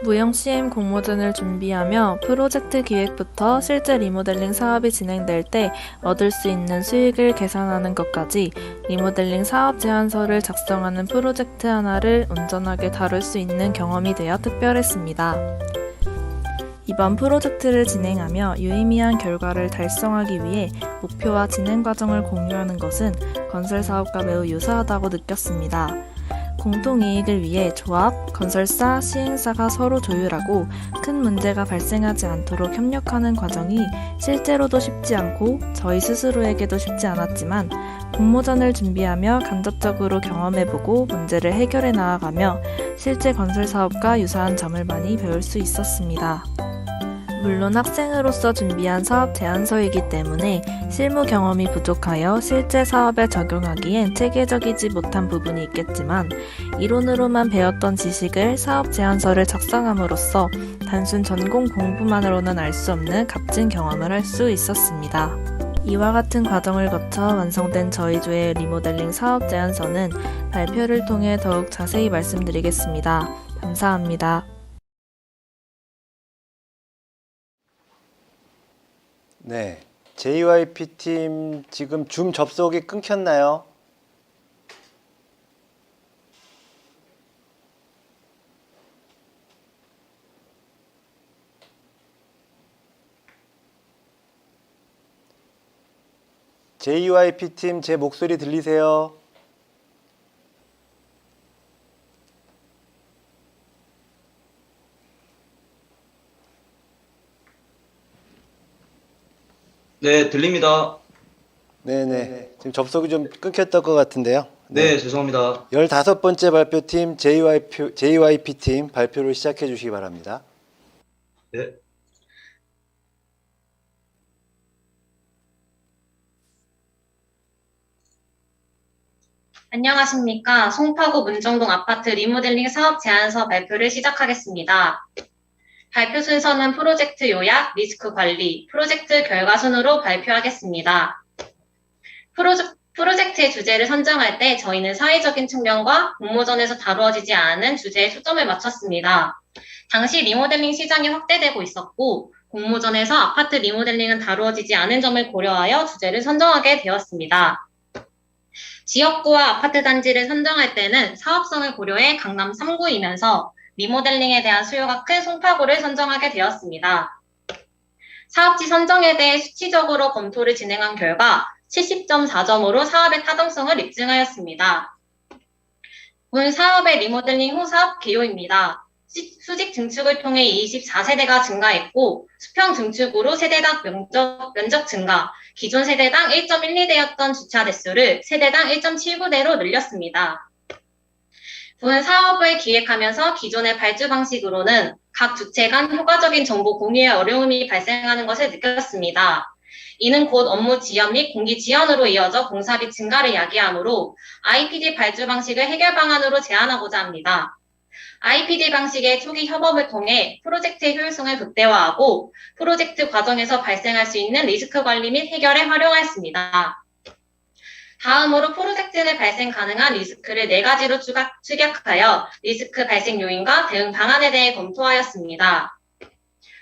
무형 CM 공모전을 준비하며 프로젝트 기획부터 실제 리모델링 사업이 진행될 때 얻을 수 있는 수익을 계산하는 것까지 리모델링 사업 제안서를 작성하는 프로젝트 하나를 온전하게 다룰 수 있는 경험이 되어 특별했습니다. 이번 프로젝트를 진행하며 유의미한 결과를 달성하기 위해 목표와 진행 과정을 공유하는 것은 건설 사업과 매우 유사하다고 느꼈습니다. 공동이익을 위해 조합, 건설사, 시행사가 서로 조율하고 큰 문제가 발생하지 않도록 협력하는 과정이 실제로도 쉽지 않고 저희 스스로에게도 쉽지 않았지만 공모전을 준비하며 간접적으로 경험해보고 문제를 해결해 나아가며 실제 건설 사업과 유사한 점을 많이 배울 수 있었습니다. 물론 학생으로서 준비한 사업 제안서이기 때문에 실무 경험이 부족하여 실제 사업에 적용하기엔 체계적이지 못한 부분이 있겠지만 이론으로만 배웠던 지식을 사업 제안서를 작성함으로써 단순 전공 공부만으로는 알 수 없는 값진 경험을 할 수 있었습니다. 이와 같은 과정을 거쳐 완성된 저희 조의 리모델링 사업 제안서는 발표를 통해 더욱 자세히 말씀드리겠습니다. 감사합니다. 네, JYP팀 지금 줌 접속이 끊겼나요? JYP팀 제 목소리 들리세요? 네, 들립니다. 네네. 지금 접속이 좀 끊겼던 것 같은데요. 네, 죄송합니다. 15번째 발표팀 JYP팀 발표를 시작해 주시기 바랍니다. 네. 안녕하십니까. 송파구 문정동 아파트 리모델링 사업 제안서 발표를 시작하겠습니다. 발표 순서는 프로젝트 요약, 리스크 관리, 프로젝트 결과 순으로 발표하겠습니다. 프로젝트의 주제를 선정할 때 저희는 사회적인 측면과 공모전에서 다루어지지 않은 주제에 초점을 맞췄습니다. 당시 리모델링 시장이 확대되고 있었고 공모전에서 아파트 리모델링은 다루어지지 않은 점을 고려하여 주제를 선정하게 되었습니다. 지역구와 아파트 단지를 선정할 때는 사업성을 고려해 강남 3구이면서 리모델링에 대한 수요가 큰 송파구를 선정하게 되었습니다. 사업지 선정에 대해 수치적으로 검토를 진행한 결과 70.4점으로 사업의 타당성을 입증하였습니다. 본 사업의 리모델링 후 사업 개요입니다. 수직 증축을 통해 24세대가 증가했고 수평 증축으로 세대당 면적 증가, 기존 세대당 1.12대였던 주차 대수를 세대당 1.79대로 늘렸습니다. 본 사업을 기획하면서 기존의 발주 방식으로는 각 주체 간 효과적인 정보 공유에 어려움이 발생하는 것을 느꼈습니다. 이는 곧 업무 지연 및 공기 지연으로 이어져 공사비 증가를 야기하므로 IPD 발주 방식을 해결 방안으로 제안하고자 합니다. IPD 방식의 초기 협업을 통해 프로젝트의 효율성을 극대화하고 프로젝트 과정에서 발생할 수 있는 리스크 관리 및 해결에 활용하였습니다. 다음으로 프로젝트 내 발생 가능한 리스크를 4가지로 축약하여 리스크 발생 요인과 대응 방안에 대해 검토하였습니다.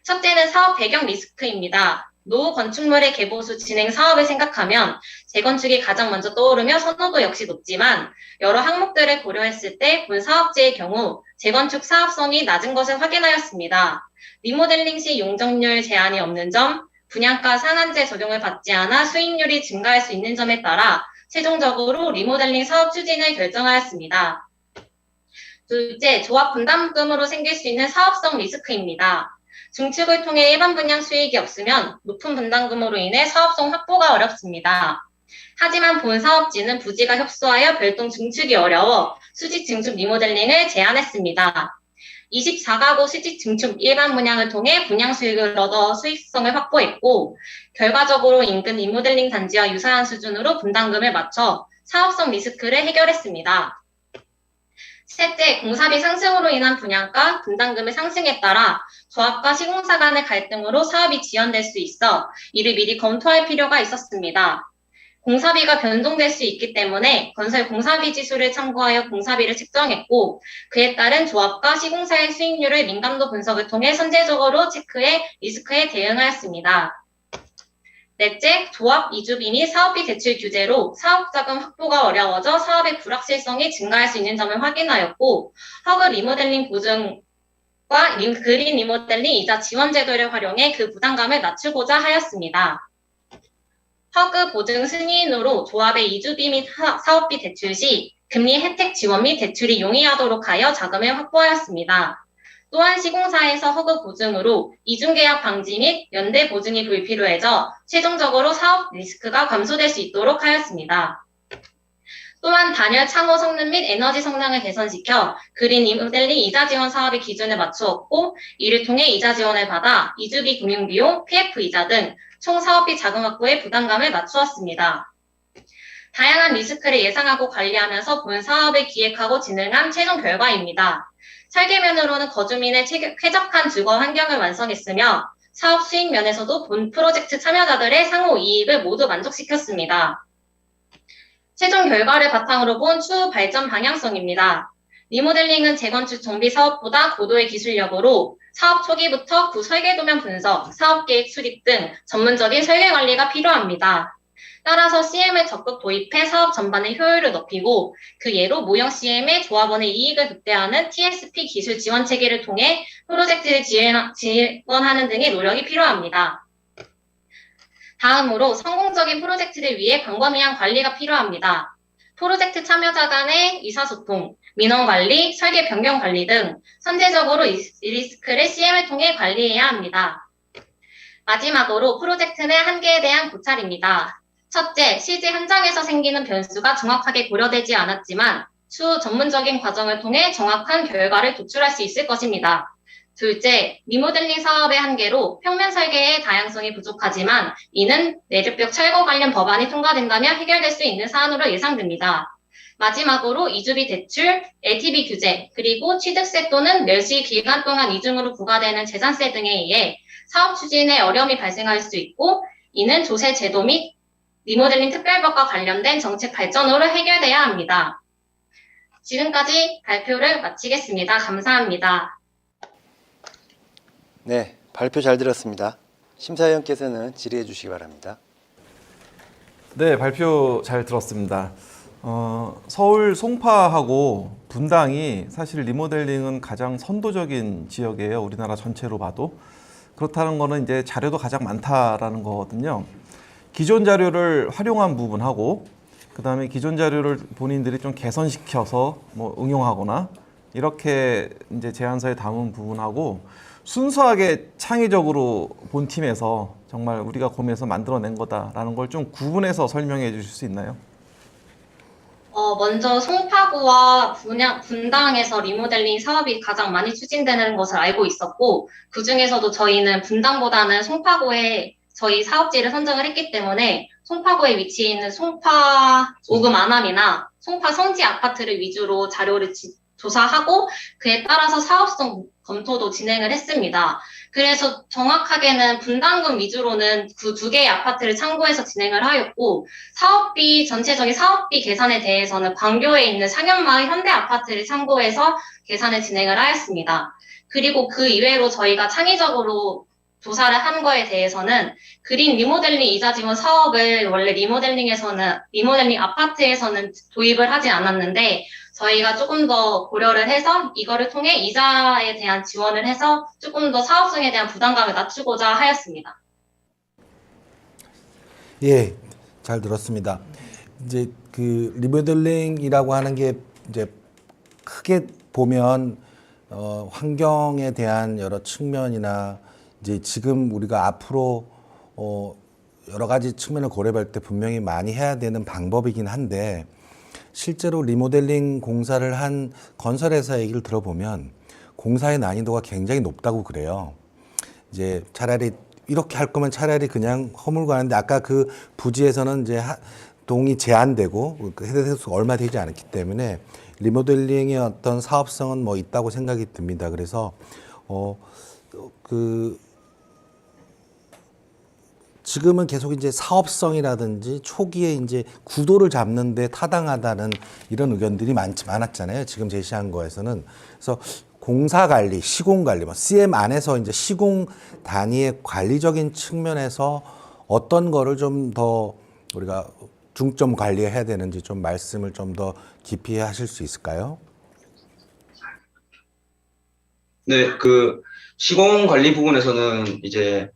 첫째는 사업 배경 리스크입니다. 노후 건축물의 개보수 진행 사업을 생각하면 재건축이 가장 먼저 떠오르며 선호도 역시 높지만 여러 항목들을 고려했을 때 본 사업지의 경우 재건축 사업성이 낮은 것을 확인하였습니다. 리모델링 시 용적률 제한이 없는 점, 분양가 상한제 적용을 받지 않아 수익률이 증가할 수 있는 점에 따라 최종적으로 리모델링 사업 추진을 결정하였습니다. 둘째, 조합 분담금으로 생길 수 있는 사업성 리스크입니다. 증축을 통해 일반 분양 수익이 없으면 높은 분담금으로 인해 사업성 확보가 어렵습니다. 하지만 본 사업지는 부지가 협소하여 별도 증축이 어려워 수직 증축 리모델링을 제안했습니다. 24가구 수직 증축 일반 분양을 통해 분양 수익을 얻어 수익성을 확보했고 결과적으로 인근 리모델링 단지와 유사한 수준으로 분담금을 맞춰 사업성 리스크를 해결했습니다. 셋째, 공사비 상승으로 인한 분양가, 분담금의 상승에 따라 조합과 시공사 간의 갈등으로 사업이 지연될 수 있어 이를 미리 검토할 필요가 있었습니다. 공사비가 변동될 수 있기 때문에 건설 공사비 지수를 참고하여 공사비를 책정했고 그에 따른 조합과 시공사의 수익률을 민감도 분석을 통해 선제적으로 체크해 리스크에 대응하였습니다. 넷째, 조합 이주비 및 사업비 대출 규제로 사업자금 확보가 어려워져 사업의 불확실성이 증가할 수 있는 점을 확인하였고 허그 리모델링 보증과 그린 리모델링 이자 지원 제도를 활용해 그 부담감을 낮추고자 하였습니다. 허그 보증 승인으로 조합의 이주비 및 사업비 대출 시 금리 혜택 지원 및 대출이 용이하도록 하여 자금을 확보하였습니다. 또한 시공사에서 허그 보증으로 이중계약 방지 및 연대 보증이 불필요해져 최종적으로 사업 리스크가 감소될 수 있도록 하였습니다. 또한 단열 창호 성능 및 에너지 성능을 개선시켜 그린 리모델링 이자 지원 사업의 기준을 맞추었고 이를 통해 이자 지원을 받아 이주비 금융비용, PF 이자 등 총 사업비 자금 확보의 부담감을 낮추었습니다. 다양한 리스크를 예상하고 관리하면서 본 사업을 기획하고 진행한 최종 결과입니다. 설계면으로는 거주민의 쾌적한 주거 환경을 완성했으며 사업 수익 면에서도 본 프로젝트 참여자들의 상호 이익을 모두 만족시켰습니다. 최종 결과를 바탕으로 본 추후 발전 방향성입니다. 리모델링은 재건축 정비 사업보다 고도의 기술력으로 사업 초기부터 구설계도면 분석, 사업계획 수립 등 전문적인 설계 관리가 필요합니다. 따라서 CM을 적극 도입해 사업 전반의 효율을 높이고 그 예로 모형 CM의 조합원의 이익을 극대화하는 TSP 기술 지원 체계를 통해 프로젝트를 지원하는 등의 노력이 필요합니다. 다음으로 성공적인 프로젝트를 위해 광범위한 관리가 필요합니다. 프로젝트 참여자 간의 의사소통, 민원관리, 설계 변경 관리 등 선제적으로 리스크를 CM을 통해 관리해야 합니다. 마지막으로 프로젝트 내 한계에 대한 고찰입니다. 첫째, 실제 현장에서 생기는 변수가 정확하게 고려되지 않았지만 추후 전문적인 과정을 통해 정확한 결과를 도출할 수 있을 것입니다. 둘째, 리모델링 사업의 한계로 평면 설계의 다양성이 부족하지만 이는 내륙벽 철거 관련 법안이 통과된다면 해결될 수 있는 사안으로 예상됩니다. 마지막으로 이주비 대출, LTV 규제, 그리고 취득세 또는 멸시 기간 동안 이중으로 부과되는 재산세 등에 의해 사업 추진에 어려움이 발생할 수 있고 이는 조세 제도 및 리모델링 특별법과 관련된 정책 발전으로 해결돼야 합니다. 지금까지 발표를 마치겠습니다. 감사합니다. 네, 발표 잘 들었습니다. 심사위원께서는 질의해 주시기 바랍니다. 네, 발표 잘 들었습니다. 서울 송파하고 분당이 사실 리모델링은 가장 선도적인 지역이에요. 우리나라 전체로 봐도. 그렇다는 거는 이제 자료도 가장 많다라는 거거든요. 기존 자료를 활용한 부분하고 그다음에 기존 자료를 본인들이 좀 개선시켜서 뭐 응용하거나 이렇게 이제 제안서에 담은 부분하고 순수하게 창의적으로 본 팀에서 정말 우리가 고민해서 만들어낸 거다라는 걸 좀 구분해서 설명해 주실 수 있나요? 먼저 송파구와 분당에서 리모델링 사업이 가장 많이 추진되는 것을 알고 있었고, 그 중에서도 저희는 분당보다는 송파구에 저희 사업지를 선정을 했기 때문에 송파구에 위치해 있는 송파 오금 아남이나 송파 성지 아파트를 위주로 자료를 조사하고 그에 따라서 사업성 검토도 진행을 했습니다. 그래서 정확하게는 분당군 위주로는 그 두 개의 아파트를 참고해서 진행을 하였고 전체적인 사업비 계산에 대해서는 광교에 있는 상현마을 현대 아파트를 참고해서 계산을 진행을 하였습니다. 그리고 그 이외로 저희가 창의적으로 조사를 한 거에 대해서는 그린 리모델링 이자 지원 사업을 원래 리모델링 아파트에서는 도입을 하지 않았는데 저희가 조금 더 고려를 해서 이거를 통해 이자에 대한 지원을 해서 조금 더 사업성에 대한 부담감을 낮추고자 하였습니다. 예, 잘 들었습니다. 이제 그 리모델링이라고 하는 게 이제 크게 보면 환경에 대한 여러 측면이나 이제 지금 우리가 앞으로 여러 가지 측면을 고려할 때 분명히 많이 해야 되는 방법이긴 한데 실제로 리모델링 공사를 한 건설회사 얘기를 들어보면 공사의 난이도가 굉장히 높다고 그래요. 이제 차라리 이렇게 할 거면 차라리 그냥 허물고 하는데 아까 그 부지에서는 이제 동이 제한되고 해대수가 얼마 되지 않았기 때문에 리모델링의 어떤 사업성은 뭐 있다고 생각이 듭니다. 그래서 그 지금은 계속 이제 사업성이라든지 초기에 이제 구도를 잡는데 타당하다는 이런 의견들이 많았잖아요. 지금 제시한 거에서는. 그래서 공사 관리, 시공 관리, 뭐 CM 안에서 이제 시공 단위의 관리적인 측면에서 어떤 거를 좀 더 우리가 중점 관리해야 되는지 좀 말씀을 좀 더 깊이 하실 수 있을까요? 네, 그 시공 관리 부분에서는 이제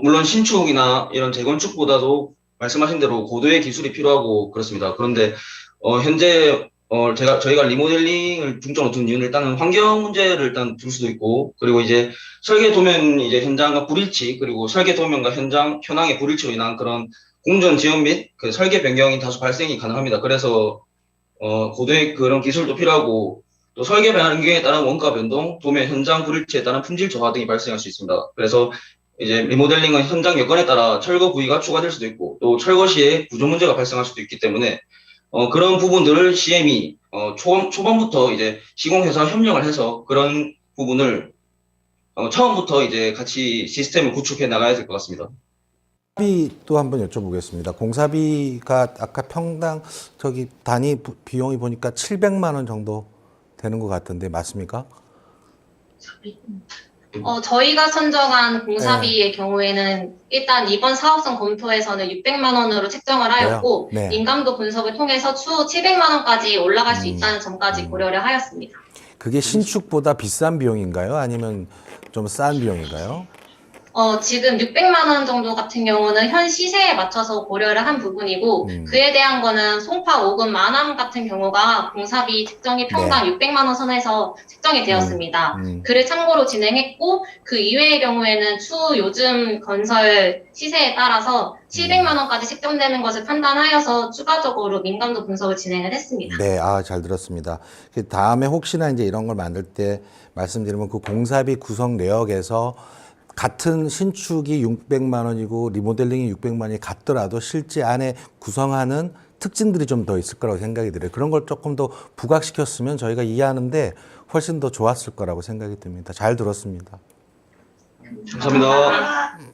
물론 신축이나 이런 재건축보다도 말씀하신 대로 고도의 기술이 필요하고 그렇습니다. 그런데 현재 저희가 리모델링을 중점으로 둔 이유는 일단은 환경 문제를 일단 둘 수도 있고, 그리고 이제 설계 도면 이제 현장과 불일치, 그리고 설계 도면과 현황의 불일치로 인한 그런 공전 지연 및 그 설계 변경이 다소 발생이 가능합니다. 그래서 고도의 그런 기술도 필요하고, 또 설계 변경에 따른 원가 변동, 도면 현장 불일치에 따른 품질 저하 등이 발생할 수 있습니다. 그래서 이제 리모델링은 현장 여건에 따라 철거 부위가 추가될 수도 있고, 또 철거 시에 구조 문제가 발생할 수도 있기 때문에 그런 부분들을 CM이 초반부터 이제 시공회사 협력을 해서 그런 부분을 처음부터 이제 같이 시스템을 구축해 나가야 될 것 같습니다. 공사비도 한번 여쭤보겠습니다. 공사비가 아까 평당 단위 비용이 보니까 700만 원 정도 되는 것 같은데 맞습니까? 저희가 선정한 공사비의 경우에는 일단 이번 사업성 검토에서는 600만 원으로 책정을 하였고, 네. 민감도 분석을 통해서 추후 700만 원까지 올라갈 수 있다는 점까지 고려를 하였습니다. 그게 신축보다 비싼 비용인가요? 아니면 좀 싼 비용인가요? 지금 600만 원 정도 같은 경우는 현 시세에 맞춰서 고려를 한 부분이고, 그에 대한 거는 송파 5금 만암 같은 경우가 공사비 책정이 평당 600만 원 선에서 책정이 되었습니다. 그를 참고로 진행했고, 그 이외의 경우에는 추후 요즘 건설 시세에 따라서 700만 원까지 책정되는 것을 판단하여서 추가적으로 민감도 분석을 진행을 했습니다. 네, 잘 들었습니다. 그 다음에 혹시나 이제 이런 걸 만들 때 말씀드리면 그 공사비 구성 내역에서 같은 신축이 600만 원이고 리모델링이 600만 원이 같더라도 실제 안에 구성하는 특징들이 좀 더 있을 거라고 생각이 들어요. 그런 걸 조금 더 부각시켰으면 저희가 이해하는데 훨씬 더 좋았을 거라고 생각이 듭니다. 잘 들었습니다. 감사합니다.